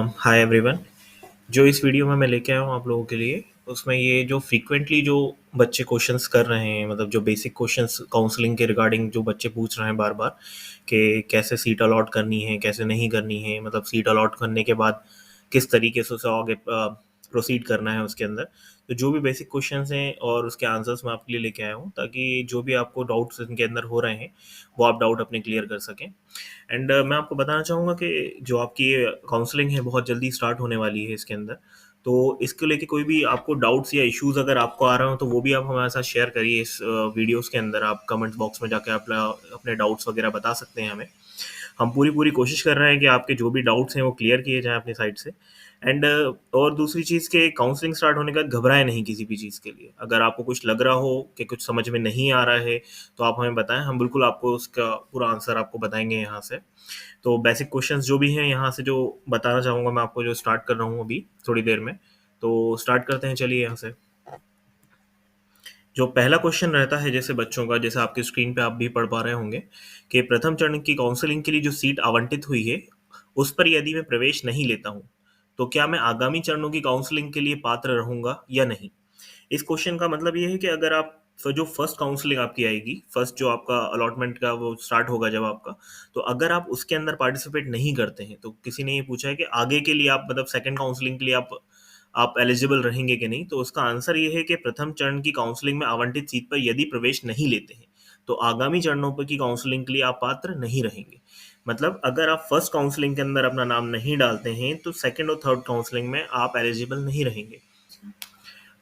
Hi everyone. जो इस video में मैं लेके आया हूँ आप लोगों के लिए, उसमें ये जो फ्रीक्वेंटली जो बच्चे क्वेश्चंस कर रहे हैं, मतलब जो बेसिक क्वेश्चंस काउंसलिंग के रिगार्डिंग जो बच्चे पूछ रहे हैं बार बार कि कैसे सीट अलॉट करनी है, कैसे नहीं करनी है, मतलब सीट अलॉट करने के बाद किस तरीके से उसे आगे प्रोसीड करना है उसके अंदर। तो जो भी बेसिक क्वेश्चंस हैं और उसके आंसर्स मैं आपके लिए लेके आया हूँ, ताकि जो भी आपको डाउट्स इनके अंदर हो रहे हैं वो आप डाउट अपने क्लियर कर सकें। एंड मैं आपको बताना चाहूँगा कि जो आपकी काउंसलिंग है बहुत जल्दी स्टार्ट होने वाली है इसके अंदर। तो इसको लेके कोई भी आपको डाउट्स या इश्यूज अगर आपको आ रहे हो तो वो भी आप हमारे साथ शेयर करिए। इस वीडियोस के अंदर आप कमेंट बॉक्स में जाके आप अपने डाउट्स वगैरह बता सकते हैं हमें। हम पूरी पूरी कोशिश कर रहे हैं कि आपके जो भी डाउट्स हैं वो क्लियर किए जाएँ अपनी साइड से। एंड और दूसरी चीज़ कि काउंसलिंग स्टार्ट होने के बाद घबराएं नहीं किसी भी चीज़ के लिए। अगर आपको कुछ लग रहा हो कि कुछ समझ में नहीं आ रहा है तो आप हमें बताएं, हम बिल्कुल आपको उसका पूरा आंसर आपको बताएंगे यहाँ से। तो बेसिक क्वेश्चंस जो भी हैं यहाँ से जो बताना चाहूँगा मैं आपको, जो स्टार्ट कर रहा हूँ अभी थोड़ी देर में। तो स्टार्ट करते हैं, चलिए यहाँ से। जो पहला क्वेश्चन रहता है जैसे बच्चों का, जैसे आपके स्क्रीन पे आप भी पढ़ पा रहे होंगे कि प्रथम चरण की काउंसलिंग के लिए जो सीट आवंटित हुई है उस पर यदि मैं प्रवेश नहीं लेता हूँ तो क्या मैं आगामी चरणों की काउंसलिंग के लिए पात्र रहूंगा या नहीं। इस क्वेश्चन का मतलब ये है कि अगर आप जो फर्स्ट काउंसलिंग आपकी आएगी, फर्स्ट जो आपका अलॉटमेंट का वो स्टार्ट होगा जब आपका, तो अगर आप उसके अंदर पार्टिसिपेट नहीं करते हैं, तो किसी ने ये पूछा है कि आगे के लिए आप मतलब सेकंड काउंसलिंग के लिए आप एलिजिबल रहेंगे कि नहीं, तो उसका आंसर ये है कि प्रथम चरण की काउंसलिंग में आवंटित सीट पर यदि प्रवेश नहीं लेते हैं तो आगामी चरणों पर की काउंसलिंग के लिए आप पात्र नहीं रहेंगे। मतलब अगर आप फर्स्ट काउंसलिंग के अंदर अपना नाम नहीं डालते हैं तो सेकंड और थर्ड काउंसलिंग में आप एलिजिबल नहीं रहेंगे।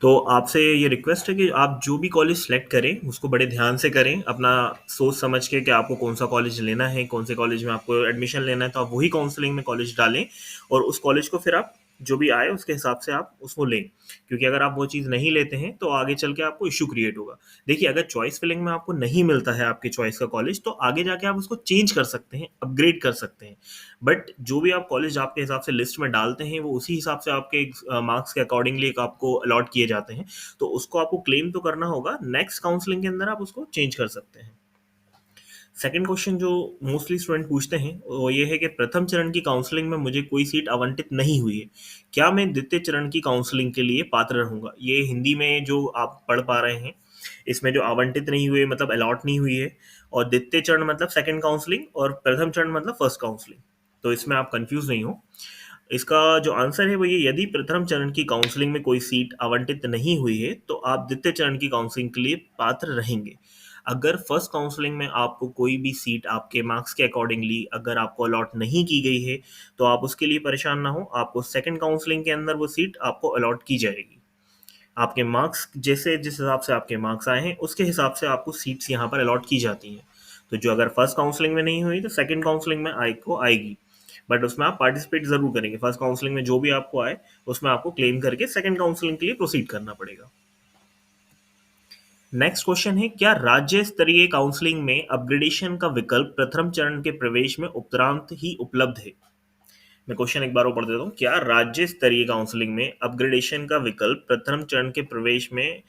तो आपसे ये रिक्वेस्ट है कि आप जो भी कॉलेज सेलेक्ट करें उसको बड़े ध्यान से करें, अपना सोच समझ के कि आपको कौन सा कॉलेज लेना है, कौन से कॉलेज में आपको एडमिशन लेना है, तो आप वही काउंसलिंग में कॉलेज डालें और उस कॉलेज को फिर आप जो भी आए उसके हिसाब से आप उसको लें। क्योंकि अगर आप वो चीज़ नहीं लेते हैं तो आगे चल के आपको इशू क्रिएट होगा। देखिए, अगर चॉइस फिलिंग में आपको नहीं मिलता है आपकी चॉइस का कॉलेज, तो आगे जाके आप उसको चेंज कर सकते हैं, अपग्रेड कर सकते हैं। बट जो भी आप कॉलेज आपके हिसाब से लिस्ट में डालते हैं वो उसी हिसाब से आपके मार्क्स के अकॉर्डिंगली आपको अलॉट किए जाते हैं। तो उसको आपको क्लेम तो करना होगा, नेक्स्ट काउंसलिंग के अंदर आप उसको चेंज कर सकते हैं। सेकंड क्वेश्चन जो मोस्टली स्टूडेंट पूछते हैं वो ये है कि प्रथम चरण की काउंसलिंग में मुझे कोई सीट आवंटित नहीं हुई है, क्या मैं द्वितीय चरण की काउंसलिंग के लिए पात्र रहूंगा। ये हिंदी में जो आप पढ़ पा रहे हैं, इसमें जो आवंटित नहीं हुए मतलब अलॉट नहीं हुई है, और द्वितीय चरण मतलब सेकंड काउंसलिंग, और प्रथम चरण मतलब फर्स्ट काउंसलिंग। तो इसमें आप कंफ्यूज नहीं हो। इसका जो आंसर है वो ये, यदि प्रथम चरण की काउंसलिंग में कोई सीट आवंटित नहीं हुई है तो आप द्वितीय चरण की काउंसलिंग के लिए पात्र रहेंगे। अगर फर्स्ट काउंसलिंग में आपको कोई भी सीट आपके मार्क्स के अकॉर्डिंगली अगर आपको अलॉट नहीं की गई है तो आप उसके लिए परेशान ना हो, आपको सेकंड काउंसलिंग के अंदर वो सीट आपको अलॉट की जाएगी। आपके मार्क्स जैसे जिस हिसाब से आपके मार्क्स आए हैं उसके हिसाब से आपको सीट्स यहाँ पर अलॉट की जाती हैं। तो जो अगर फर्स्ट काउंसलिंग में नहीं हुई तो सेकंड काउंसलिंग में आएगी। बट उसमें आप पार्टिसिपेट जरूर करेंगे। फर्स्ट काउंसलिंग में जो भी आपको आए उसमें आपको क्लेम करके सेकंड काउंसलिंग के लिए प्रोसीड करना पड़ेगा। नेक्स्ट क्वेश्चन है, क्या राज्य स्तरीय काउंसलिंग में अपग्रेडेशन का विकल्प प्रथम चरण के प्रवेश में उपरांत ही उपलब्ध है। मैं क्वेश्चन एक बार और पढ़ देता हूँ, क्या राज्य स्तरीय काउंसलिंग में अपग्रेडेशन का विकल्प प्रथम चरण के प्रवेश में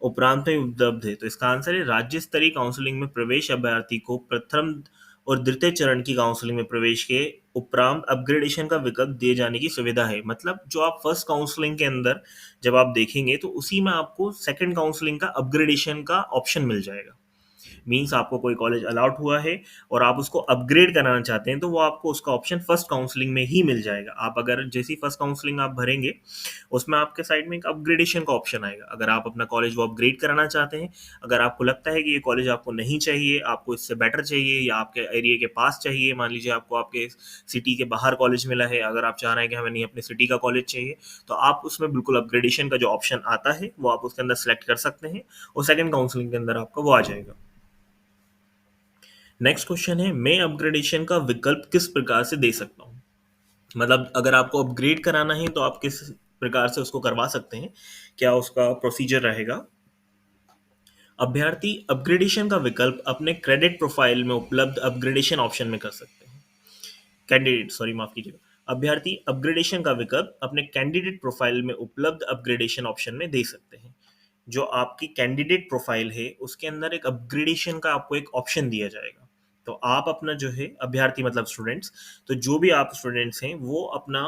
उपरांत में उपलब्ध है। तो इसका आंसर है, राज्य स्तरीय काउंसलिंग में प्रवेश अभ्यर्थी को प्रथम और द्वितीय चरण की काउंसलिंग में प्रवेश के उपरांत अपग्रेडेशन का विकल्प दिए जाने की सुविधा है। मतलब जो आप फर्स्ट काउंसलिंग के अंदर जब आप देखेंगे तो उसी में आपको सेकंड काउंसलिंग का अपग्रेडेशन का ऑप्शन मिल जाएगा। मीन्स आपको कोई कॉलेज अलॉट हुआ है और आप उसको अपग्रेड कराना चाहते हैं तो वो आपको उसका ऑप्शन फर्स्ट काउंसलिंग में ही मिल जाएगा। आप अगर जैसी फर्स्ट काउंसलिंग आप भरेंगे उसमें आपके साइड में एक अपग्रेडेशन का ऑप्शन आएगा। अगर आप अपना कॉलेज वो अपग्रेड कराना चाहते हैं, अगर आपको लगता है कि ये कॉलेज आपको नहीं चाहिए, आपको इससे बेटर चाहिए या आपके एरिया के पास चाहिए, मान लीजिए आपको आपके सिटी के बाहर कॉलेज मिला है, अगर आप चाह रहे हैं कि हमें नहीं अपने सिटी का कॉलेज चाहिए, तो आप उसमें बिल्कुल अपग्रेडेशन का जो ऑप्शन आता है वो आप उसके अंदर सेलेक्ट कर सकते हैं और सेकंड काउंसलिंग के अंदर आपका वो आ जाएगा। नेक्स्ट क्वेश्चन है, मैं अपग्रेडेशन का विकल्प किस प्रकार से दे सकता हूँ। मतलब अगर आपको अपग्रेड कराना है तो आप किस प्रकार से उसको करवा सकते हैं, क्या उसका प्रोसीजर रहेगा। अभ्यर्थी अपग्रेडेशन का विकल्प अपने क्रेडिट प्रोफाइल में उपलब्ध अपग्रेडेशन ऑप्शन में कर सकते हैं। कैंडिडेट, सॉरी माफ कीजिएगा, अभ्यर्थी अपग्रेडेशन का विकल्प अपने कैंडिडेट प्रोफाइल में उपलब्ध अपग्रेडेशन ऑप्शन में दे सकते हैं। जो आपकी कैंडिडेट प्रोफाइल है उसके अंदर एक अपग्रेडेशन का आपको एक ऑप्शन दिया जाएगा। तो आप अपना जो है अभ्यर्थी मतलब स्टूडेंट्स, तो जो भी आप स्टूडेंट्स हैं वो अपना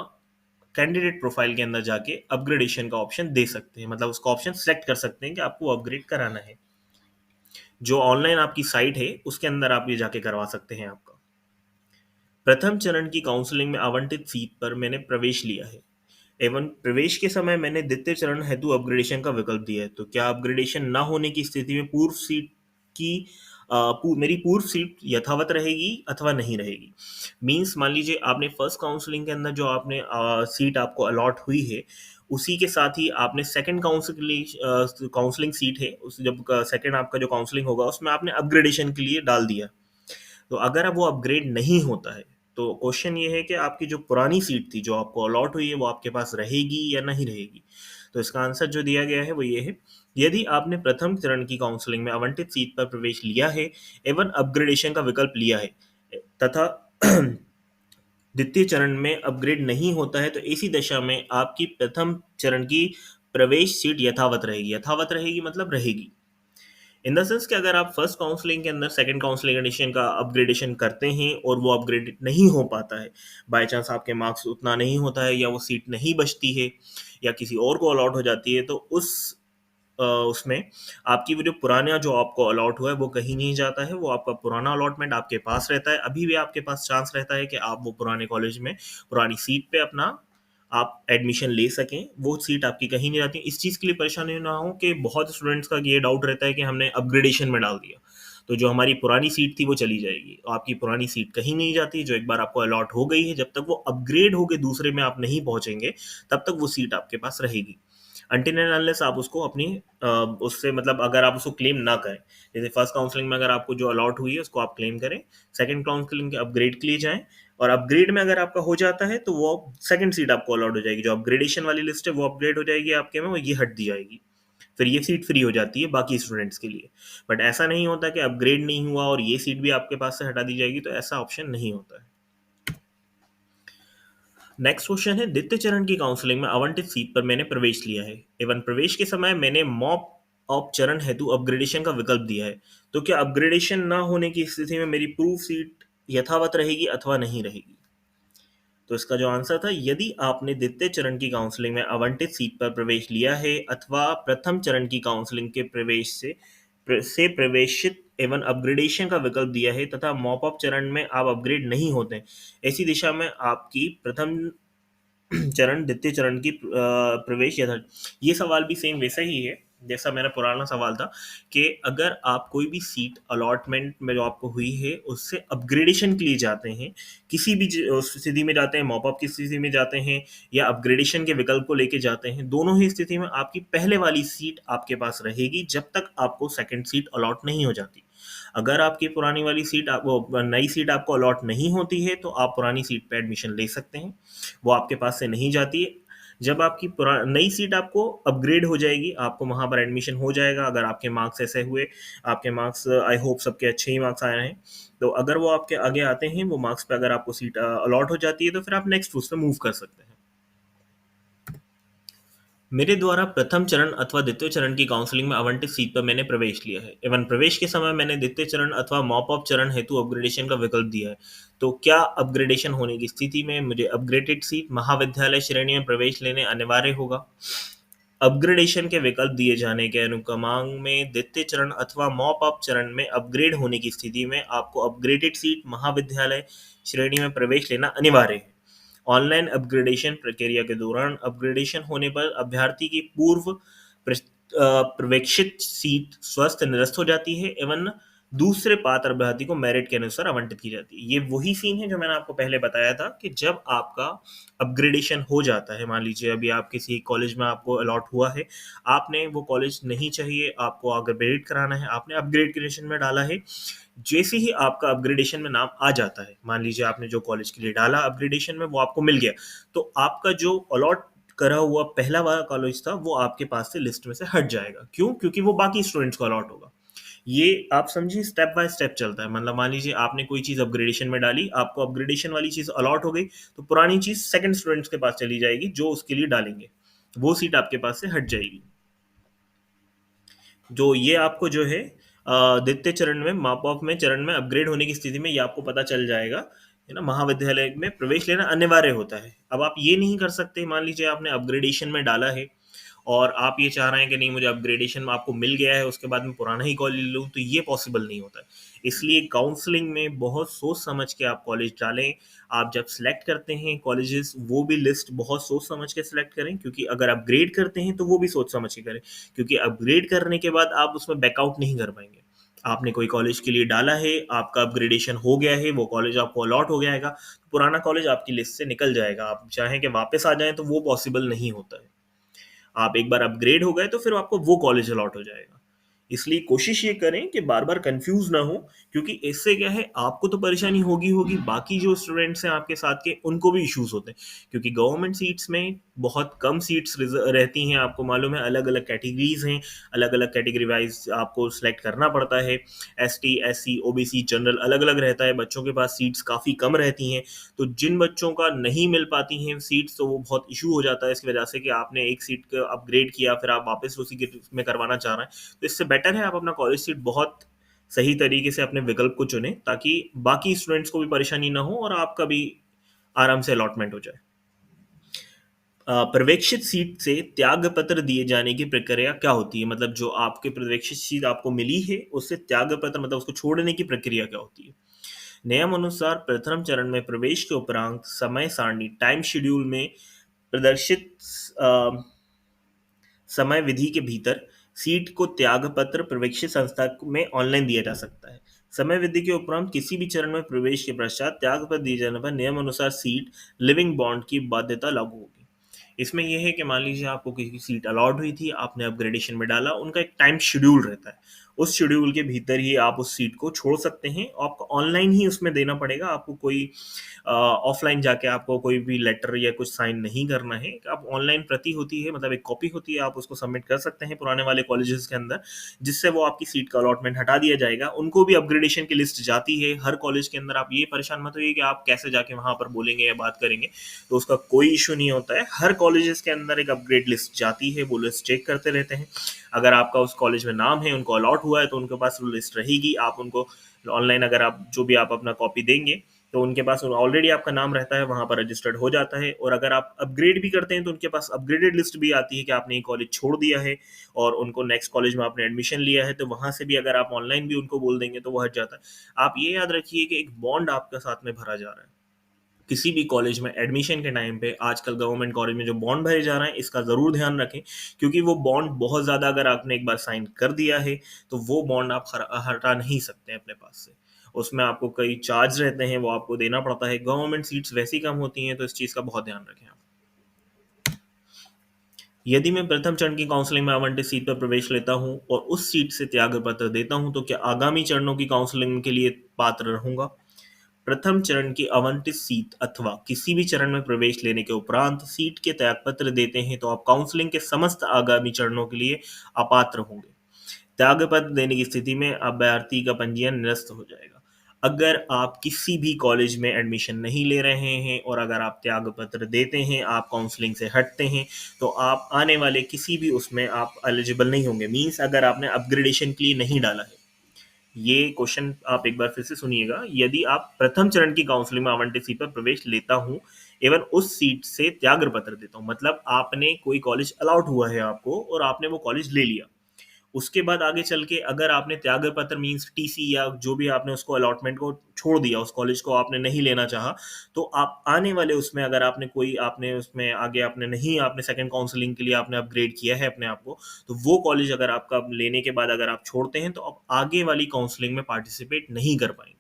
कैंडिडेट प्रोफाइल के अंदर जाके अपग्रेडेशन का ऑप्शन दे सकते हैं, मतलब उसका ऑप्शन सेलेक्ट कर सकते हैं कि आपको अपग्रेड कराना है। जो ऑनलाइन आपकी साइट है उसके अंदर आप ये जाके करवा सकते हैं आपका। प्रथम चरण की काउंसलिंग में आवंटित सीट पर मैंने प्रवेश लिया है एवं प्रवेश के समय मैंने द्वितीय चरण हेतु अपग्रेडेशन का विकल्प दिया है। तो क्या अपग्रेडेशन न होने की स्थिति में पूर्व सीट की मेरी पूर्व सीट यथावत रहेगी अथवा नहीं रहेगी? मींस मान लीजिए आपने फर्स्ट काउंसलिंग के अंदर जो आपने सीट आपको अलॉट हुई है, उसी के साथ ही आपने सेकंड काउंसलिंग सीट है, उस जब सेकंड आपका जो काउंसलिंग होगा उसमें आपने अपग्रेडेशन के लिए डाल दिया। तो अगर अब वो अपग्रेड नहीं होता है, तो क्वेश्चन ये है कि आपकी जो पुरानी सीट थी जो आपको अलॉट हुई है वो आपके पास रहेगी या नहीं रहेगी? तो इसका आंसर जो दिया गया है वो ये है, यदि आपने प्रथम चरण की काउंसलिंग में आवंटित सीट पर प्रवेश लिया है एवं अपग्रेडेशन का विकल्प लिया है तथा द्वितीय चरण में अपग्रेड नहीं होता है, तो ऐसी दशा में आपकी प्रथम चरण की प्रवेश सीट यथावत रहेगी। यथावत रहेगी मतलब रहेगी इन द सेंस कि अगर आप फर्स्ट काउंसलिंग के अंदर सेकंड काउंसलिंग एडिशन का अपग्रेडेशन करते हैं और वो अपग्रेड नहीं हो पाता है, बाय चांस आपके मार्क्स उतना नहीं होता है या वो सीट नहीं बचती है या किसी और को अलॉट हो जाती है, तो उसमें आपकी वो जो पुराना जो आपको अलॉट हुआ है वो कहीं नहीं जाता है, वो आपका पुराना अलॉटमेंट आपके पास रहता है। अभी भी आपके पास चांस रहता है कि आप वो पुराने कॉलेज में पुरानी सीट पे अपना आप एडमिशन ले सकें, वो सीट आपकी कहीं नहीं जाती। इस चीज़ के लिए परेशानी ना हो कि बहुत स्टूडेंट्स का ये डाउट रहता है कि हमने अपग्रेडेशन में डाल दिया तो जो हमारी पुरानी सीट थी वो चली जाएगी। तो आपकी पुरानी सीट कहीं नहीं जाती, जो एक बार आपको अलॉट हो गई है, जब तक वो अपग्रेड होके दूसरे में आप नहीं पहुंचेंगे तब तक वो सीट आपके पास रहेगी, अनटिल एंड अनलेस आप उसको अपनी उससे मतलब अगर आप उसको क्लेम ना करें। जैसे फर्स्ट काउंसलिंग में अगर आपको जो अलॉट हुई है उसको आप क्लेम करें, सेकंड काउंसलिंग के अपग्रेड के लिए जाएं, और अपग्रेड में अगर आपका हो जाता है तो वो सेकंड सीट आपको अलॉट हो जाएगी, जो अपग्रेडेशन वाली लिस्ट है वो अपग्रेड हो जाएगी आपके में, वो ये हट दी जाएगी, फिर ये सीट फ्री हो जाती है बाकी स्टूडेंट्स के लिए। बट ऐसा नहीं होता कि अपग्रेड नहीं हुआ और ये सीट भी आपके पास से हटा दी जाएगी, तो ऐसा ऑप्शन नहीं होता है। नेक्स्ट क्वेश्चन है, द्वितीय चरण की काउंसलिंग में आवंटित सीट पर मैंने प्रवेश लिया है एवं प्रवेश के समय मैंने मॉप ऑप चरण हेतु अपग्रेडेशन का विकल्प दिया है। तो क्या अपग्रेडेशन ना होने की स्थिति में मेरी प्रूफ सीट यथावत रहेगी अथवा नहीं रहेगी? तो इसका जो आंसर था, यदि आपने द्वितीय चरण की काउंसलिंग में आवंटित सीट पर प्रवेश लिया है अथवा प्रथम चरण की काउंसलिंग के प्रवेश से प्रवेशित एवं अपग्रेडेशन का विकल्प दिया है तथा मॉप अप चरण में आप अपग्रेड नहीं होते, ऐसी दिशा में आपकी प्रथम चरण द्वितीय चरण की प्रवेश यथा। ये सवाल भी सेम वैसा ही है जैसा मेरा पुराना सवाल था कि अगर आप कोई भी सीट अलॉटमेंट में जो आपको हुई है उससे अपग्रेडेशन के लिए जाते हैं, किसी भी स्थिति में जाते हैं, मॉपअप की स्थिति में जाते हैं या अपग्रेडेशन के विकल्प को लेके जाते हैं, दोनों ही स्थिति में आपकी पहले वाली सीट आपके पास रहेगी जब तक आपको सेकंड सीट अलॉट नहीं हो जाती। अगर आपकी पुरानी वाली सीट वो नई सीट आपको अलॉट नहीं होती है तो आप पुरानी सीट पे एडमिशन ले सकते हैं, वो आपके पास से नहीं जाती है। जब आपकी नई सीट आपको अपग्रेड हो जाएगी, आपको वहाँ पर एडमिशन हो जाएगा अगर आपके मार्क्स ऐसे हुए, आपके मार्क्स आई होप सबके अच्छे ही मार्क्स आए हैं, तो अगर वो आपके आगे आते हैं वो मार्क्स पे अगर आपको सीट अलॉट हो जाती है तो फिर आप नेक्स्ट उस पर मूव कर सकते हैं। मेरे द्वारा प्रथम चरण अथवा द्वितीय चरण की काउंसलिंग में आवंटित सीट पर मैंने प्रवेश लिया है एवं प्रवेश के समय मैंने द्वितीय चरण अथवा मॉप अप चरण हेतु अपग्रेडेशन का विकल्प दिया है। तो क्या अपग्रेडेशन होने की स्थिति में मुझे अपग्रेडेड सीट महाविद्यालय श्रेणी में प्रवेश लेने अनिवार्य होगा? अपग्रेडेशन के विकल्प दिए जाने के अनुक्रमांक में द्वितीय चरण अथवा मॉप अप चरण में अपग्रेड होने की स्थिति में आपको अपग्रेडेड सीट महाविद्यालय श्रेणी में प्रवेश लेना अनिवार्य है। ऑनलाइन अपग्रेडेशन प्रक्रिया के दौरान अपग्रेडेशन होने पर अभ्यर्थी की पूर्व प्रवेक्षित सीट स्वस्थ निरस्त हो जाती है एवं दूसरे पात्र अभ्यर्थी को मेरिट के अनुसार आवंटित की जाती है। ये वही सीन है जो मैंने आपको पहले बताया था कि जब आपका अपग्रेडेशन हो जाता है, मान लीजिए अभी आप किसी कॉलेज में आपको अलॉट हुआ है, आपने वो कॉलेज नहीं चाहिए, आपको अपग्रेड कराना है, आपने अपग्रेडेशन में डाला है, जैसे ही आपका अपग्रेडेशन में नाम आ जाता है, मान लीजिए आपने जो कॉलेज के लिए डाला अपग्रेडेशन में वो आपको मिल गया, तो आपका जो अलॉट करा हुआ पहला वाला कॉलेज था वो आपके पास से लिस्ट में से हट जाएगा। क्यों? क्योंकि वो बाकी स्टूडेंट्स को अलॉट होगा। ये आप समझिए स्टेप बाय स्टेप चलता है। मतलब मान लीजिए आपने कोई चीज़ अपग्रेडेशन में डाली, आपको अपग्रेडेशन वाली चीज़ अलॉट हो गई, तो पुरानी चीज़ सेकंड स्टूडेंट्स के पास चली जाएगी जो उसके लिए डालेंगे, वो सीट आपके पास से हट जाएगी। जो ये आपको जो है द्वितीय चरण में माप ऑफ में चरण में अपग्रेड होने की स्थिति में ये आपको पता चल जाएगा है ना, महाविद्यालय में प्रवेश लेना अनिवार्य होता है। अब आप ये नहीं कर सकते, मान लीजिए आपने अपग्रेडेशन में डाला है और आप ये चाह रहे हैं कि नहीं, मुझे अपग्रेडेशन में आपको मिल गया है, उसके बाद मैं पुराना ही कॉलेज लूँ, तो ये पॉसिबल नहीं होता है। इसलिए काउंसलिंग में बहुत सोच समझ के आप कॉलेज डालें। आप जब सिलेक्ट करते हैं कॉलेजेस, वो भी लिस्ट बहुत सोच समझ के सिलेक्ट करें, क्योंकि अगर अपग्रेड करते हैं तो वो भी सोच समझ के करें, क्योंकि अपग्रेड करने के बाद आप उसमें बैकआउट नहीं कर पाएंगे। आपने कोई कॉलेज के लिए डाला है, आपका अपग्रेडेशन हो गया है, वो कॉलेज आपको अलॉट हो गया है, पुराना कॉलेज आपकी लिस्ट से निकल जाएगा। आप चाहें कि वापस आ जाएं तो वो पॉसिबल नहीं होता है। आप एक बार अपग्रेड हो गए तो फिर आपको वो कॉलेज अलॉट हो जाएगा। इसलिए कोशिश ये करें कि बार बार कंफ्यूज ना हो, क्योंकि इससे क्या है, आपको तो परेशानी होगी होगी, बाकी जो स्टूडेंट्स हैं आपके साथ के उनको भी इश्यूज होते हैं, क्योंकि गवर्नमेंट सीट्स में बहुत कम सीट्स रहती हैं। आपको मालूम है, अलग अलग कैटेगरीज हैं, अलग अलग कैटेगरी वाइज आपको सिलेक्ट करना पड़ता है। एसटी, एससी, ओबीसी, जनरल अलग अलग रहता है, बच्चों के पास सीट्स काफ़ी कम रहती हैं। तो जिन बच्चों का नहीं मिल पाती हैं सीट्स, तो वो बहुत इशू हो जाता है इसकी वजह से कि आपने एक सीट का अपग्रेड किया, फिर आप वापस उसी के में करवाना चाह रहे हैं। तो इससे बेटर है आप अपना कॉलेज सीट बहुत सही तरीके से अपने विकल्प को चुनें, ताकि बाकी स्टूडेंट्स को भी परेशानी ना हो और आपका भी आराम से अलॉटमेंट हो जाए। पर्यवेक्षित सीट से त्याग पत्र दिए जाने की प्रक्रिया क्या होती है? मतलब जो आपके पर्यवेक्षित सीट आपको मिली है, उससे त्याग पत्र मतलब उसको छोड़ने की प्रक्रिया क्या होती है? नियम अनुसार प्रथम चरण में प्रवेश के उपरांत समय सारणी टाइम शेड्यूल में प्रदर्शित अ, समय विधि के भीतर सीट को त्याग पत्र प्रवेशित संस्था में ऑनलाइन दिया जा सकता है। समय विधि के उपरांत किसी भी चरण में प्रवेश के पश्चात त्याग पत्र दिए जाने पर नियम अनुसार सीट लिविंग बॉन्ड की बाध्यता लागू होगी। इसमें यह है कि मान लीजिए आपको किसी सीट अलॉट हुई थी, आपने अपग्रेडेशन में डाला, उनका एक टाइम शेड्यूल रहता है। उस शेड्यूल के भीतर ही आप उस सीट को छोड़ सकते हैं। आपको ऑनलाइन ही उसमें देना पड़ेगा, आपको कोई ऑफलाइन जाके आपको कोई भी लेटर या कुछ साइन नहीं करना है। आप ऑनलाइन प्रति होती है, मतलब एक कॉपी होती है, आप उसको सबमिट कर सकते हैं पुराने वाले कॉलेजेस के अंदर, जिससे वो आपकी सीट का अलॉटमेंट हटा दिया जाएगा। उनको भी अपग्रेडेशन की लिस्ट जाती है हर कॉलेज के अंदर। आप ये परेशान मत होइए कि आप कैसे जाके वहां पर बोलेंगे या बात करेंगे, तो उसका कोई इशू नहीं होता है। हर कॉलेजेस के अंदर एक अपग्रेड लिस्ट जाती है, वो लिस्ट चेक करते रहते हैं। अगर आपका उस कॉलेज में नाम है, उनको अलॉट हुआ है, तो उनके पास वो लिस्ट रहेगी। आप उनको ऑनलाइन अगर आप जो भी आप अपना कॉपी देंगे, तो उनके पास ऑलरेडी आपका नाम रहता है, वहां पर रजिस्टर्ड हो जाता है। और अगर आप अपग्रेड भी करते हैं तो उनके पास अपग्रेडेड लिस्ट भी आती है कि आपने ये कॉलेज छोड़ दिया है और उनको नेक्स्ट कॉलेज में आपने एडमिशन लिया है, तो वहां से भी अगर आप ऑनलाइन भी उनको बोल देंगे तो वो हट जाता है। आप ये याद रखिए कि एक बॉन्ड आपका साथ में भरा जा रहा है। किसी भी कॉलेज में एडमिशन के टाइम पे आजकल गवर्नमेंट कॉलेज में जो बॉन्ड भरे जा रहे हैं, इसका ज़रूर ध्यान रखें, क्योंकि वो बॉन्ड बहुत ज़्यादा, अगर आपने एक बार साइन कर दिया है तो वो बॉन्ड आप हटा नहीं सकते हैं अपने पास से। उसमें आपको कई चार्ज रहते हैं, वो आपको देना पड़ता है। गवर्नमेंट सीट्स वैसी कम होती हैं, तो इस चीज़ का बहुत ध्यान रखें आप। यदि मैं प्रथम चरण की काउंसलिंग में आवंटित सीट पर प्रवेश लेता हूं और उस सीट से त्याग पत्र देता हूं, तो क्या आगामी चरणों की काउंसलिंग के लिए पात्र रहूंगा? प्रथम चरण की आवंटित सीट अथवा किसी भी चरण में प्रवेश लेने के उपरांत सीट के त्यागपत्र देते हैं, तो आप काउंसलिंग के समस्त आगामी चरणों के लिए अपात्र होंगे। त्यागपत्र देने की स्थिति में अभ्यर्थी का पंजीयन निरस्त हो जाएगा। अगर आप किसी भी कॉलेज में एडमिशन नहीं ले रहे हैं और अगर आप त्यागपत्र देते हैं, आप काउंसलिंग से हटते हैं, तो आप आने वाले किसी भी उसमें आप एलिजिबल नहीं होंगे। मीन्स अगर आपने अपग्रेडेशन के लिए नहीं डाला है। ये क्वेश्चन आप एक बार फिर से सुनिएगा। यदि आप प्रथम चरण की काउंसलिंग में आवंटित सीट पर प्रवेश लेता हूं एवं उस सीट से त्याग पत्र देता हूं, मतलब आपने कोई कॉलेज अलॉट हुआ है आपको और आपने वो कॉलेज ले लिया, उसके बाद आगे चल के अगर आपने त्याग पत्र मीन्स टीसी या जो भी आपने उसको अलॉटमेंट को छोड़ दिया, उस कॉलेज को आपने नहीं लेना चाहा, तो आप आने वाले उसमें अगर आपने कोई आपने उसमें आगे आपने नहीं, आपने सेकंड काउंसलिंग के लिए आपने अपग्रेड किया है अपने आप को, तो वो कॉलेज अगर आपका लेने के बाद अगर आप छोड़ते हैं, तो आप आगे वाली काउंसलिंग में पार्टिसिपेट नहीं कर पाएंगे,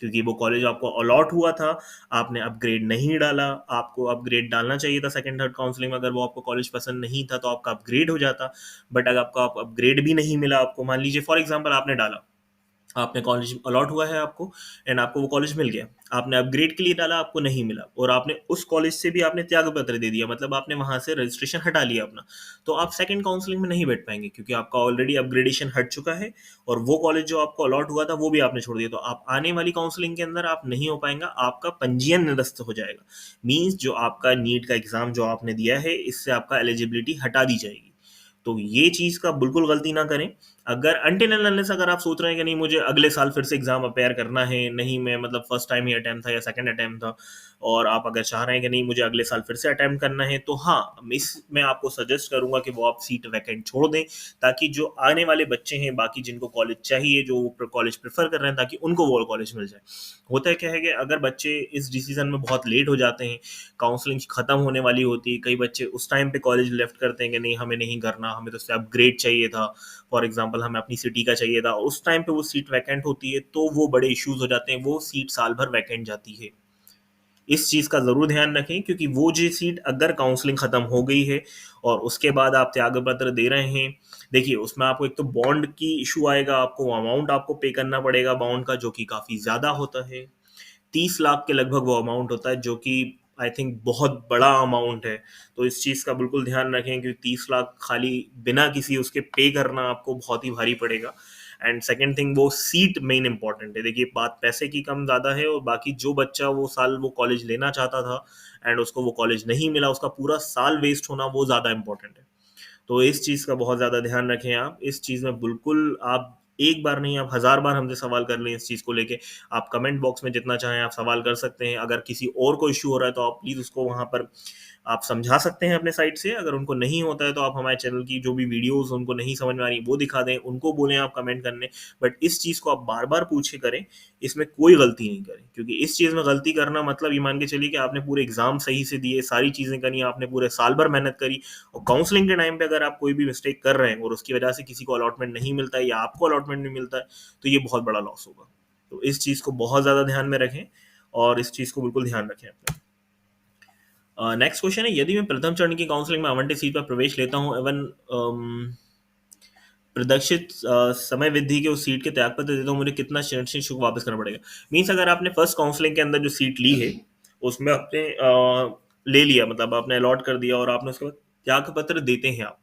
क्योंकि वो कॉलेज आपको अलॉट हुआ था, आपने अपग्रेड नहीं डाला। आपको अपग्रेड डालना चाहिए था सेकंड थर्ड काउंसलिंग में, अगर वो आपको कॉलेज पसंद नहीं था तो आपका अपग्रेड हो जाता। बट अगर आपका अपग्रेड भी नहीं मिला आपको, मान लीजिए फॉर एग्जांपल आपने डाला, आपने कॉलेज अलॉट हुआ है आपको एंड आपको वो कॉलेज मिल गया, आपने अपग्रेड के लिए डाला, आपको नहीं मिला, और आपने उस कॉलेज से भी आपने त्याग पत्र दे दिया, मतलब आपने वहां से रजिस्ट्रेशन हटा लिया अपना, तो आप सेकंड काउंसलिंग में नहीं बैठ पाएंगे, क्योंकि आपका ऑलरेडी अपग्रेडेशन हट चुका है और वो कॉलेज जो आपको अलॉट हुआ था वो भी आपने छोड़ दिया, तो आप आने वाली काउंसलिंग के अंदर आप नहीं हो पाएंगा, आपका पंजीयन निरस्त हो जाएगा। मीन्स जो आपका नीट का एग्जाम जो आपने दिया है, इससे आपका एलिजिबिलिटी हटा दी जाएगी। तो ये चीज़ का बिल्कुल गलती ना करें। अगर अनटिल एंड अनलेस अगर आप सोच रहे हैं कि नहीं मुझे अगले साल फिर से एग्जाम अपेयर करना है, नहीं मैं मतलब फर्स्ट टाइम ही अटेम्प्ट था या सेकंड अटेम्प्ट था, और आप अगर चाह रहे हैं कि नहीं मुझे अगले साल फिर से अटेम्प्ट करना है, तो हाँ मैं आपको सजेस्ट करूंगा कि वो आप सीट वैकेंट छोड़ दें, ताकि जो आने वाले बच्चे हैं बाकी जिनको कॉलेज चाहिए, जो कॉलेज प्रेफर कर रहे हैं, ताकि उनको वो कॉलेज मिल जाए। होता है क्या है कि अगर बच्चे इस डिसीजन में बहुत लेट हो जाते हैं, काउंसलिंग खत्म होने वाली होती है, कई बच्चे उस टाइम पे कॉलेज लेफ्ट करते हैं कि नहीं हमें नहीं करना, हमें तो उससे अपग्रेड चाहिए था, फॉर एग्जाम्पल हमें अपनी सिटी का चाहिए था, उस टाइम पे वो सीट वैकेंट होती है, तो वो बड़े इश्यूज हो जाते हैं, वो सीट साल भर वैकेंट जाती है। इस चीज का जरूर ध्यान रखें, क्योंकि वो जी सीट अगर काउंसलिंग खत्म हो गई है और उसके बाद आप त्याग पत्र दे रहे हैं, देखिए उसमें आपको एक तो बॉन्ड की इशू आएगा, आपको अमाउंट आपको पे करना पड़ेगा बॉन्ड का, जो कि काफी ज्यादा होता है, 30 लाख के लगभग वो अमाउंट होता है, जो कि आई थिंक बहुत बड़ा अमाउंट है। तो इस चीज़ का बिल्कुल ध्यान रखें कि 30 लाख खाली बिना किसी उसके पे करना आपको बहुत ही भारी पड़ेगा। एंड सेकेंड थिंग, वो सीट मेन इंपॉर्टेंट है। देखिए बात पैसे की कम ज़्यादा है, और बाकी जो बच्चा वो साल वो कॉलेज लेना चाहता था एंड उसको वो कॉलेज नहीं मिला, उसका पूरा साल वेस्ट होना वो ज़्यादा इंपॉर्टेंट है। तो इस चीज़ का बहुत ज़्यादा ध्यान रखें आप, इस चीज़ में बिल्कुल आप एक बार नहीं आप 1000 बार हमसे सवाल कर लें इस चीज़ को लेके। आप कमेंट बॉक्स में जितना चाहें आप सवाल कर सकते हैं, अगर किसी और को इश्यू हो रहा है तो आप प्लीज़ उसको वहाँ पर आप समझा सकते हैं अपने साइड से, अगर उनको नहीं होता है तो आप हमारे चैनल की जो भी वीडियोस उनको नहीं समझ में आ रही वो दिखा दें, उनको बोलें आप कमेंट करने। बट इस चीज़ को आप बार बार पूछे करें, इसमें कोई गलती नहीं करें, क्योंकि इस चीज़ में गलती करना मतलब ये मान के चलिए कि आपने पूरे एग्जाम सही से दिए, सारी चीज़ें करी, आपने पूरे साल भर मेहनत करी, और काउंसलिंग के टाइम पे अगर आप कोई भी मिस्टेक कर रहे हैं और उसकी वजह से किसी को अलॉटमेंट नहीं मिलता है या आपको अलॉटमेंट नहीं मिलता है, तो ये बहुत बड़ा लॉस होगा। तो इस चीज़ को बहुत ज़्यादा ध्यान में रखें, और इस चीज़ को बिल्कुल ध्यान रखें अपने। नेक्स्ट क्वेश्चन है, यदि मैं प्रथम चरण की काउंसलिंग में आवंटित सीट पर प्रवेश लेता हूं एवं प्रदर्शित समय वृद्धि के उस सीट के त्यागपत्र देता हूं, मुझे कितना शैक्षणिक शुल्क वापस करना पड़ेगा? मीन्स अगर आपने फर्स्ट काउंसलिंग के अंदर जो सीट ली है उसमें आपने ले लिया, मतलब आपने अलॉट कर दिया और आपने उसके बाद त्याग पत्र देते हैं आप,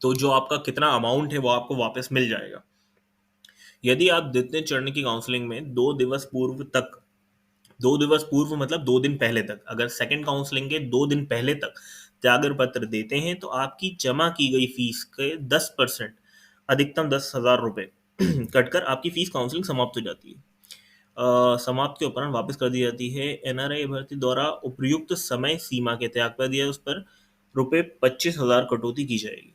तो जो आपका कितना अमाउंट है वो आपको वापस मिल जाएगा। यदि आप द्वितीय चरण की काउंसलिंग में 2 दिवस पूर्व तक, 2 दिवस पूर्व मतलब 2 दिन पहले तक, अगर सेकंड काउंसलिंग के 2 दिन पहले तक त्यागर पत्र देते हैं, तो आपकी जमा की गई फीस के 10%, अधिकतम 10,000 रुपये कटकर आपकी फीस काउंसलिंग समाप्त हो जाती है। समाप्त के उपरांत वापस कर दी जाती है। एनआरआई अभ्यर्थी द्वारा उपयुक्त समय सीमा के त्याग पर दिया उस पर रुपये 25,000 कटौती की जाएगी।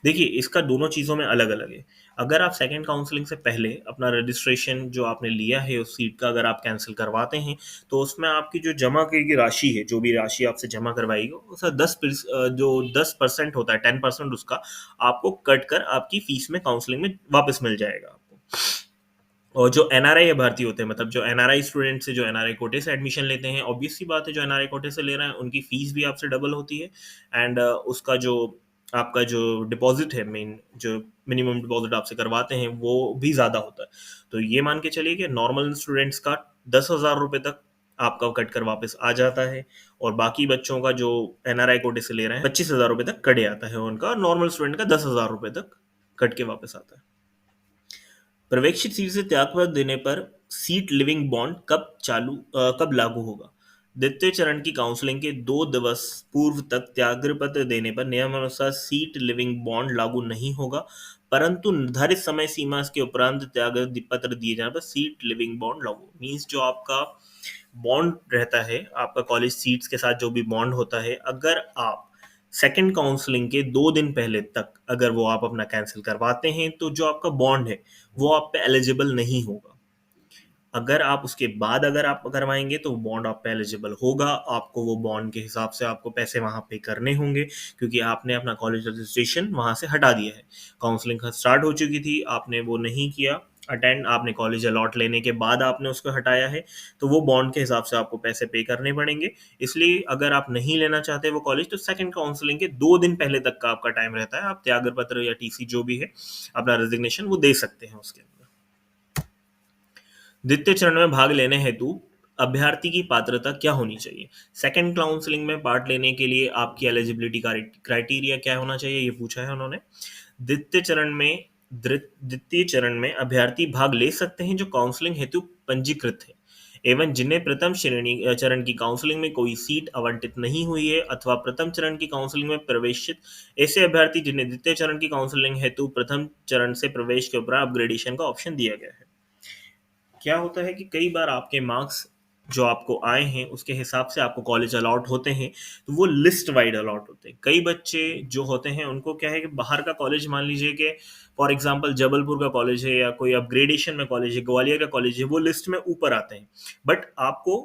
देखिए इसका दोनों चीज़ों में अलग अलग है। अगर आप सेकंड काउंसलिंग से पहले अपना रजिस्ट्रेशन जो आपने लिया है उस सीट का अगर आप कैंसिल करवाते हैं, तो उसमें आपकी जो जमा की राशि है, जो भी राशि आपसे जमा करवाएगी, उसका जो 10% होता है, 10% उसका आपको कट कर आपकी फीस में काउंसलिंग में वापस मिल जाएगा आपको। और जो एनआरआई अभ्यर्थी होते हैं, मतलब जो एनआरआई स्टूडेंट से जो एनआरआई कोटे से एडमिशन लेते हैं, ऑब्वियस सी बात है जो एनआरआई कोटे से ले रहे हैं उनकी फीस भी आपसे डबल होती है। एंड उसका जो आपका जो डिपॉजिट है, मेन जो मिनिमम डिपॉजिट आपसे करवाते हैं वो भी ज़्यादा होता है। तो ये मान के चलिए कि नॉर्मल स्टूडेंट्स का 10,000 रुपये तक आपका कट कर वापस आ जाता है, और बाकी बच्चों का जो एनआरआई कोटे से ले रहे हैं 25,000 रुपये तक कट आता है उनका, और नॉर्मल स्टूडेंट का 10,000 रुपये तक कट के वापस आता है। पर्यवेक्षित सीट से त्यागपत्र देने पर सीट लिविंग बॉन्ड कब लागू होगा? द्वितीय चरण की काउंसलिंग के 2 दिवस पूर्व तक त्यागपत्र देने पर नियमानुसार सीट लिविंग बॉन्ड लागू नहीं होगा, परंतु निर्धारित समय सीमा के उपरांत त्याग पत्र दिए जाने पर सीट लिविंग बॉन्ड लागू। मीन्स जो आपका बॉन्ड रहता है, आपका कॉलेज सीट्स के साथ जो भी बॉन्ड होता है, अगर आप सेकंड काउंसलिंग के 2 दिन पहले तक अगर वो आप अपना कैंसिल करवाते हैं, तो जो आपका बॉन्ड है वो आप पे एलिजिबल नहीं होगा। अगर आप उसके बाद अगर आप करवाएंगे तो बॉन्ड आप पे एलिजिबल होगा, आपको वो बॉन्ड के हिसाब से आपको पैसे वहां पे करने होंगे, क्योंकि आपने अपना कॉलेज रजिस्ट्रेशन वहां से हटा दिया है। काउंसलिंग स्टार्ट हो चुकी थी, आपने वो नहीं किया अटेंड, आपने कॉलेज अलॉट लेने के बाद आपने उसको हटाया है, तो वो बॉन्ड के हिसाब से आपको पैसे पे करने पड़ेंगे। इसलिए अगर आप नहीं लेना चाहते वो कॉलेज, तो सेकंड काउंसलिंग के 2 दिन पहले तक का आपका टाइम रहता है, आप त्यागर पत्र या टीसी जो भी है अपना रेजिग्नेशन वो दे सकते हैं उसके अंदर। द्वितीय चरण में भाग लेने हेतु अभ्यर्थी की पात्रता क्या होनी चाहिए? सेकंड काउंसलिंग में पार्ट लेने के लिए आपकी एलिजिबिलिटी क्राइटेरिया क्या होना चाहिए, ये पूछा है उन्होंने। द्वितीय चरण में अभ्यर्थी भाग ले सकते हैं जो काउंसलिंग हेतु पंजीकृत है एवं जिन्हें प्रथम श्रेणी चरण की काउंसलिंग में कोई सीट आवंटित नहीं हुई है अथवा प्रथम चरण की काउंसलिंग में प्रवेशित ऐसे अभ्यर्थी जिन्हें द्वितीय चरण की काउंसलिंग हेतु प्रथम चरण से प्रवेश के उपरांत अपग्रेडेशन का ऑप्शन दिया गया है। क्या होता है कि कई बार आपके मार्क्स जो आपको आए हैं उसके हिसाब से आपको कॉलेज अलॉट होते हैं, तो वो लिस्ट वाइड अलॉट होते हैं। कई बच्चे जो होते हैं उनको क्या है कि बाहर का कॉलेज, मान लीजिए कि फॉर एग्जांपल जबलपुर का कॉलेज है या कोई अपग्रेडेशन में कॉलेज है, ग्वालियर का कॉलेज है, वो लिस्ट में ऊपर आते हैं, बट आपको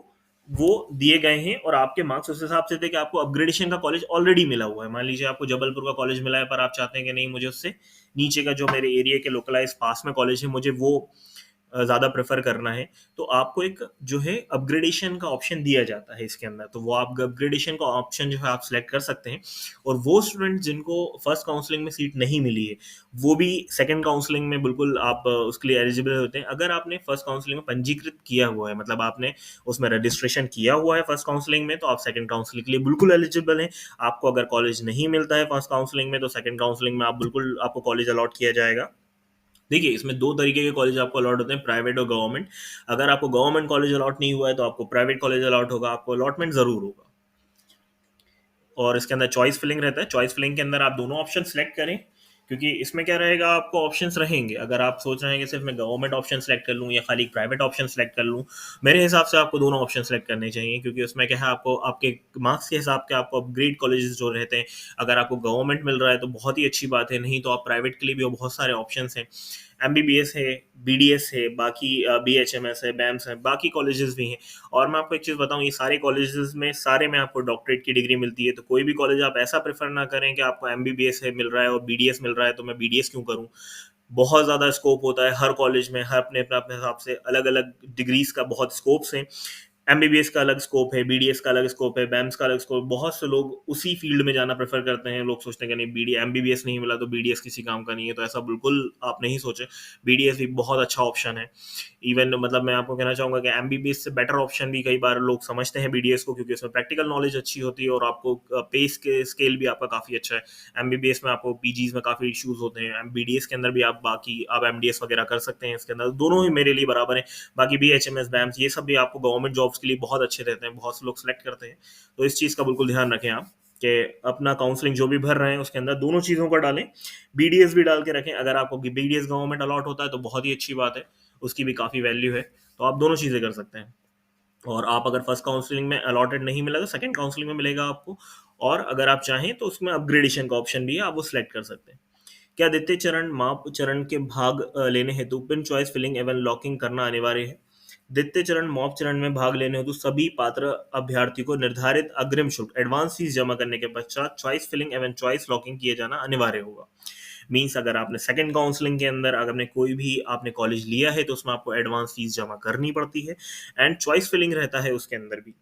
वो दिए गए हैं और आपके मार्क्स उस हिसाब से थे कि आपको अपग्रेडेशन का कॉलेज ऑलरेडी मिला हुआ है। मान लीजिए आपको जबलपुर का कॉलेज मिला है पर आप चाहते हैं कि नहीं, मुझे उससे नीचे का जो मेरे एरिया के लोकलाइज पास में कॉलेज है मुझे वो ज़्यादा प्रेफर करना है, तो आपको एक जो है अपग्रेडेशन का ऑप्शन दिया जाता है इसके अंदर। तो वो आप अपग्रेडेशन का ऑप्शन जो है आप सिलेक्ट कर सकते हैं। और वो स्टूडेंट जिनको फर्स्ट काउंसलिंग में सीट नहीं मिली है, वो भी सेकंड काउंसलिंग में बिल्कुल आप उसके लिए एलिजिबल होते हैं। अगर आपने फर्स्ट काउंसलिंग में पंजीकृत किया हुआ है, मतलब आपने उसमें रजिस्ट्रेशन किया हुआ है फर्स्ट काउंसलिंग में, तो आप सेकंड काउंसलिंग के लिए बिल्कुल एलिजिबल हैं। आपको अगर कॉलेज नहीं मिलता है फर्स्ट काउंसलिंग में, तो सेकंड काउंसलिंग में आप बिल्कुल, आपको कॉलेज अलॉट किया जाएगा। देखिए, इसमें दो तरीके के कॉलेज आपको अलॉट होते हैं, प्राइवेट और गवर्नमेंट। अगर आपको गवर्नमेंट कॉलेज अलॉट नहीं हुआ है तो आपको प्राइवेट कॉलेज अलॉट होगा, आपको अलॉटमेंट जरूर होगा। और इसके अंदर चॉइस फिलिंग रहता है। चॉइस फिलिंग के अंदर आप दोनों ऑप्शन सेलेक्ट करें, क्योंकि इसमें क्या रहेगा, आपको ऑप्शंस रहेंगे। अगर आप सोच रहे हैं कि सिर्फ मैं गवर्नमेंट ऑप्शन सेलेक्ट कर लूँ या खाली प्राइवेट ऑप्शन सेलेक्ट कर लूँ, मेरे हिसाब से आपको दोनों ऑप्शन सेलेक्ट करने चाहिए, क्योंकि उसमें क्या है, आपको आपके मार्क्स के हिसाब के आपको अपग्रेड कॉलेजेस जो रहते हैं, अगर आपको गवर्नमेंट मिल रहा है तो बहुत ही अच्छी बात है, नहीं तो आप प्राइवेट के लिए भी बहुत सारे ऑप्शन हैं। एमबीबीएस है, बीडीएस है, बाकी बीएचएमएस है, बैम्स है, बाकी कॉलेजेस भी हैं। और मैं आपको एक चीज़ बताऊं, ये सारे कॉलेजेस में सारे में आपको डॉक्टरेट की डिग्री मिलती है। तो कोई भी कॉलेज आप ऐसा प्रेफर ना करें कि आपको एमबीबीएस है मिल रहा है और बीडीएस मिल रहा है तो मैं बीडीएस क्यों करूं। बहुत ज़्यादा स्कोप होता है हर कॉलेज में, हर अपने अपने अपने हिसाब से अलग अलग डिग्रीज का बहुत स्कोप्स हैं। एमबीबीएस का अलग स्कोप है, बीडीएस का अलग स्कोप है, बैम्स का अलग स्कोप। बहुत से लोग उसी फील्ड में जाना प्रेफर करते हैं। लोग सोचते हैं कि नहीं, बीडी एमबीबीएस नहीं मिला तो बीडीएस किसी काम का नहीं है, तो ऐसा बिल्कुल आप नहीं सोचे। बीडीएस भी बहुत अच्छा ऑप्शन है। इवन मतलब मैं आपको कहना चाहूंगा कि एमबीबीएस से बेटर ऑप्शन भी कई बार लोग समझते हैं बीडीएस को, क्योंकि उसमें प्रैक्टिकल नॉलेज अच्छी होती है और आपको पेस के स्केल भी आपका काफ़ी अच्छा है। एमबीबीएस में आपको पीजीज में काफ़ी इश्यूज होते हैं, बीडीएस के अंदर भी आप बाकी आप एमडीएस वगैरह कर सकते हैं। इसके अंदर दोनों ही मेरे लिए बराबर है। बाकी बी एच एम एस बैंस ये सब भी आपको गवर्नमेंट जॉब्स के लिए बहुत अच्छे रहते हैं, बहुत से लोग सेलेक्ट करते हैं। तो इस चीज़ का बिल्कुल ध्यान रखें आप कि अपना काउंसलिंग जो भी भर रहे हैं उसके अंदर दोनों चीज़ों को डालें, बीडीएस भी डाल के रखें। अगर आपको बीडीएस गवर्नमेंट अलॉट होता है तो बहुत ही अच्छी बात है, उसकी भी काफ़ी वैल्यू है। तो आप दोनों चीज़ें कर सकते हैं। और आप अगर फर्स्ट काउंसलिंग में अलॉटेड नहीं मिला तो सेकंड काउंसलिंग में मिलेगा आपको। और अगर आप चाहें तो उसमें अपग्रेडेशन का ऑप्शन भी है, आप वो सिलेक्ट कर सकते हैं। क्या द्वितीय चरण माप चरण के भाग लेने हेतु पिन चॉइस फिलिंग एवं लॉकिंग करना अनिवार्य है? द्वितीय चरण मॉप चरण में भाग लेने हेतु सभी पात्र अभ्यर्थी को निर्धारित अग्रिम शुल्क एडवांस फीस जमा करने के पश्चात चॉइस फिलिंग एवं चॉइस लॉकिंग किए जाना अनिवार्य होगा। मीन्स अगर आपने सेकंड काउंसलिंग के अंदर अगर आपने कोई भी आपने कॉलेज लिया है तो उसमें आपको एडवांस फीस जमा करनी पड़ती है। एंड चॉइस फिलिंग रहता है उसके अंदर भी,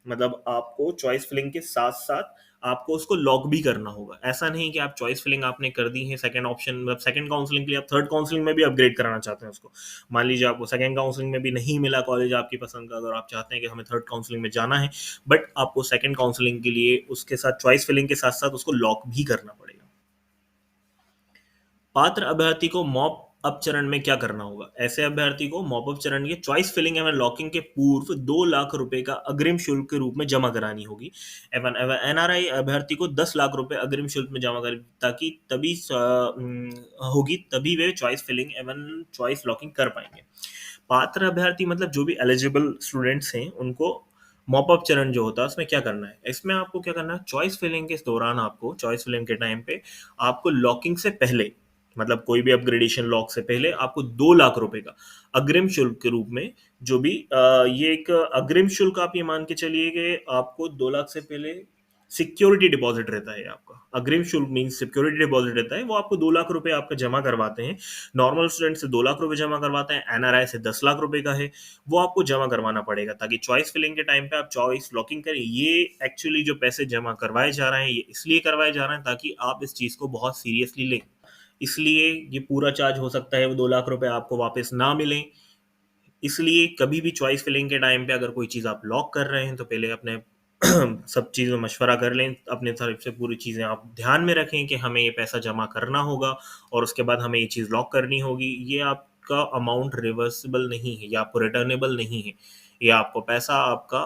मतलब आपको चॉइस फिलिंग के साथ साथ आपको उसको लॉक भी करना होगा। ऐसा नहीं कि आप चॉइस फिलिंग आपने कर दी है सेकंड ऑप्शन, मतलब सेकंड काउंसलिंग के लिए आप थर्ड काउंसलिंग में भी अपग्रेड कराना चाहते हैं उसको। मान लीजिए आपको सेकंड काउंसलिंग में भी नहीं मिला कॉलेज आपकी पसंद का, अगर आप चाहते हैं कि हमें थर्ड काउंसलिंग में जाना है, बट आपको सेकंड काउंसलिंग के लिए उसके साथ चॉइस फिलिंग के साथ साथ उसको लॉक भी करना पड़ेगा। पात्र अभ्यर्थी को मॉप अप चरण में क्या करना होगा? ऐसे अभ्यर्थी को मॉप अप चरण के चॉइस फिलिंग एवं लॉकिंग के पूर्व 2 लाख रुपए का अग्रिम शुल्क के रूप में जमा करानी होगी। एवं एनआरआई अभ्यर्थी को 10 लाख रुपए अग्रिम शुल्क में जमा कर, ताकि होगी तभी वे चॉइस फिलिंग एवं चॉइस लॉकिंग कर पाएंगे। पात्र अभ्यर्थी मतलब जो भी एलिजिबल स्टूडेंट्स हैं उनको मॉप अप चरण जो होता है उसमें क्या करना है, इसमें आपको क्या करना है, चॉइस फिलिंग के दौरान आपको चॉइस फिलिंग के टाइम पे आपको लॉकिंग से पहले, मतलब कोई भी अपग्रेडेशन लॉक से पहले आपको 2 लाख रुपए का अग्रिम शुल्क के रूप में, जो भी ये एक अग्रिम शुल्क आप ये मान के चलिए कि आपको 2 लाख से पहले सिक्योरिटी डिपॉजिट रहता है आपका। अग्रिम शुल्क मीन सिक्योरिटी डिपॉजिट रहता है, वो आपको 2 लाख रुपए आपका जमा करवाते हैं। नॉर्मल स्टूडेंट से 2 लाख रुपए जमा करवाते हैं, एनआरआई से 10 लाख रुपए का है, वो आपको जमा करवाना पड़ेगा ताकि चॉइस फिलिंग के टाइम पे आप चॉइस लॉकिंग करें। ये एक्चुअली जो पैसे जमा करवाए जा रहे हैं ये इसलिए करवाए जा रहे हैं ताकि आप इस चीज को बहुत सीरियसली लें। इसलिए ये पूरा चार्ज हो सकता है वो 2 लाख रुपए आपको वापस ना मिलें। इसलिए कभी भी चॉइस फिलिंग के टाइम पे अगर कोई चीज़ आप लॉक कर रहे हैं तो पहले अपने सब चीज़ों में मशवरा कर लें, अपने तरफ से पूरी चीज़ें आप ध्यान में रखें कि हमें ये पैसा जमा करना होगा और उसके बाद हमें ये चीज़ लॉक करनी होगी। ये आपका अमाउंट रिवर्सिबल नहीं है या आपको रिटर्नेबल नहीं है। या आपको पैसा आपका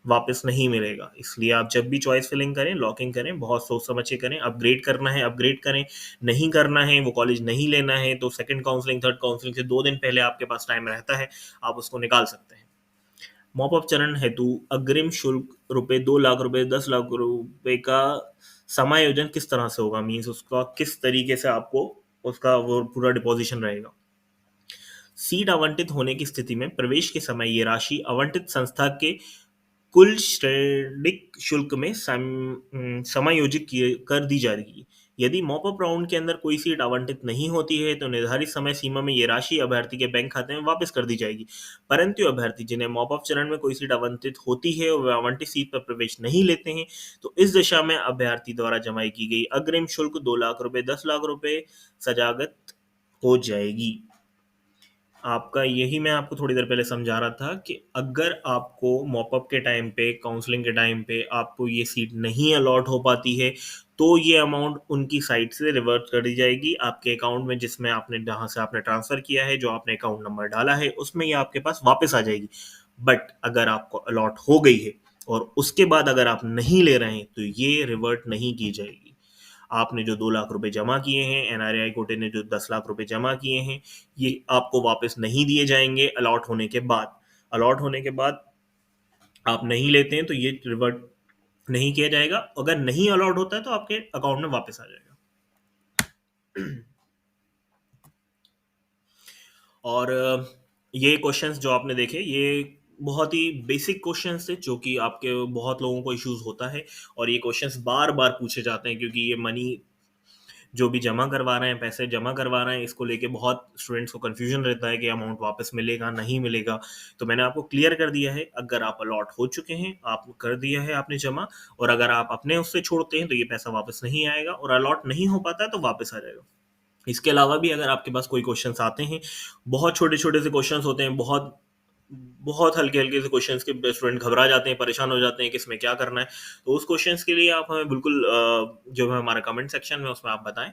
वापस नहीं मिलेगा। इसलिए आप जब भी चॉइस फिलिंग करें, लॉकिंग करें, बहुत सोच समझ के करें। अपग्रेड करना है अपग्रेड करें, नहीं करना है, वो कॉलेज नहीं लेना है, तो सेकंड काउंसलिंग थर्ड काउंसलिंग से 2 दिन पहले आपके पास टाइम रहता है, आप उसको निकाल सकते हैं। मॉप अप चरण हेतु अग्रिम शुल्क रुपए 2 लाख रुपए 10 लाख रुपए का समायोजन किस तरह से होगा, मीन्स उसका किस तरीके से आपको उसका वो पूरा डिपोजिशन रहेगा। सीट आवंटित होने की स्थिति में प्रवेश के समय ये राशि आवंटित संस्था के कुल श्रेणिक शुल्क में समायोजित कर दी जाएगी। यदि मॉपअप राउंड के अंदर कोई सीट आवंटित नहीं होती है तो निर्धारित समय सीमा में ये राशि अभ्यर्थी के बैंक खाते में वापस कर दी जाएगी। परंतु अभ्यर्थी जिन्हें मॉपअप चरण में कोई सीट आवंटित होती है और वे आवंटित सीट पर प्रवेश नहीं लेते हैं, तो इस दशा में अभ्यर्थी द्वारा जमाई की गई अग्रिम शुल्क 2 लाख रुपए 10 लाख रुपए सजागत हो जाएगी। आपका यही मैं आपको थोड़ी देर पहले समझा रहा था कि अगर आपको मॉपअप के टाइम पे, काउंसलिंग के टाइम पे आपको ये सीट नहीं अलॉट हो पाती है, तो ये अमाउंट उनकी साइड से रिवर्ट कर दी जाएगी आपके अकाउंट में, जिसमें आपने जहां से आपने ट्रांसफर किया है, जो आपने अकाउंट नंबर डाला है उसमें ये आपके पास वापस आ जाएगी। बट अगर आपको अलॉट हो गई है और उसके बाद अगर आप नहीं ले रहे हैं तो ये रिवर्ट नहीं की जाएगी। आपने जो 2 लाख रुपए जमा किए हैं, एनआरआई कोटे ने जो 10 लाख रुपए जमा किए हैं, ये आपको वापस नहीं दिए जाएंगे अलॉट होने के बाद। अलॉट होने के बाद आप नहीं लेते हैं तो ये रिवर्ट नहीं किया जाएगा। अगर नहीं अलॉट होता है तो आपके अकाउंट में वापस आ जाएगा। और ये क्वेश्चंस जो आपने देखे, ये बहुत ही बेसिक क्वेश्चंस थे जो कि आपके बहुत लोगों को इश्यूज होता है, और ये क्वेश्चंस बार बार पूछे जाते हैं क्योंकि ये मनी जो भी जमा करवा रहे हैं, पैसे जमा करवा रहे हैं, इसको लेके बहुत स्टूडेंट्स को कंफ्यूजन रहता है कि अमाउंट वापस मिलेगा नहीं मिलेगा। तो मैंने आपको क्लियर कर दिया है, अगर आप अलॉट हो चुके हैं, आप कर दिया है आपने जमा, और अगर आप अपने उससे छोड़ते हैं तो ये पैसा वापस नहीं आएगा, और अलॉट नहीं हो पाता है तो वापस आ जाएगा। इसके अलावा भी अगर आपके पास कोई क्वेश्चंस आते हैं, बहुत छोटे छोटे से क्वेश्चंस होते हैं, बहुत बहुत हल्के हल्के से क्वेश्चंस के स्टूडेंट घबरा जाते हैं, परेशान हो जाते हैं कि इसमें क्या करना है। तो उस क्वेश्चंस के लिए आप हमें बिल्कुल जो है हमारा कमेंट सेक्शन में उसमें आप बताएं,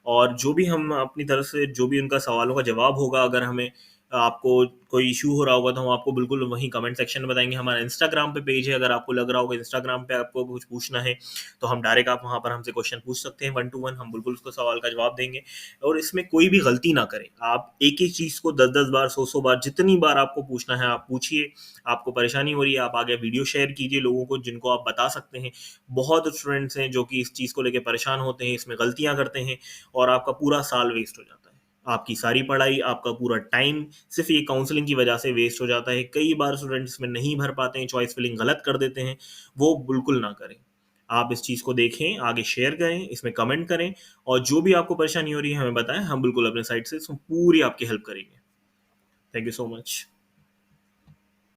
और जो भी हम अपनी तरफ से जो भी उनका सवालों का जवाब होगा, अगर हमें आपको कोई इशू हो रहा होगा तो हम आपको बिल्कुल वहीं कमेंट सेक्शन में बताएंगे। हमारा इंस्टाग्राम पे पेज है, अगर आपको लग रहा होगा इंस्टाग्राम पे आपको कुछ पूछना है तो हम डायरेक्ट आप वहां पर हमसे क्वेश्चन पूछ सकते हैं 1 to 1, हम बिल्कुल उसको सवाल का जवाब देंगे। और इसमें कोई भी गलती ना करें, आप एक ही चीज को 10-10 बार 100-100 बार जितनी बार आपको पूछना है आप पूछिए। आपको परेशानी हो रही है, आप आगे वीडियो शेयर कीजिए लोगों को जिनको आप बता सकते हैं। बहुत स्टूडेंट्स हैं जो कि इस चीज़ को लेकर परेशान होते हैं, इसमें गलतियां करते हैं, और आपका पूरा साल वेस्ट हो जाता है। आपकी सारी पढ़ाई, आपका पूरा टाइम सिर्फ ये काउंसलिंग की वजह से वेस्ट हो जाता है। कई बार स्टूडेंट्स इसमें नहीं भर पाते हैं, चॉइस फिलिंग गलत कर देते हैं। वो बिल्कुल ना करें। आप इस चीज़ को देखें, आगे शेयर करें, इसमें कमेंट करें, और जो भी आपको परेशानी हो रही है हमें बताएं, हम बिल्कुल अपने साइड से इसमें पूरी आपकी हेल्प करेंगे। Thank you so much.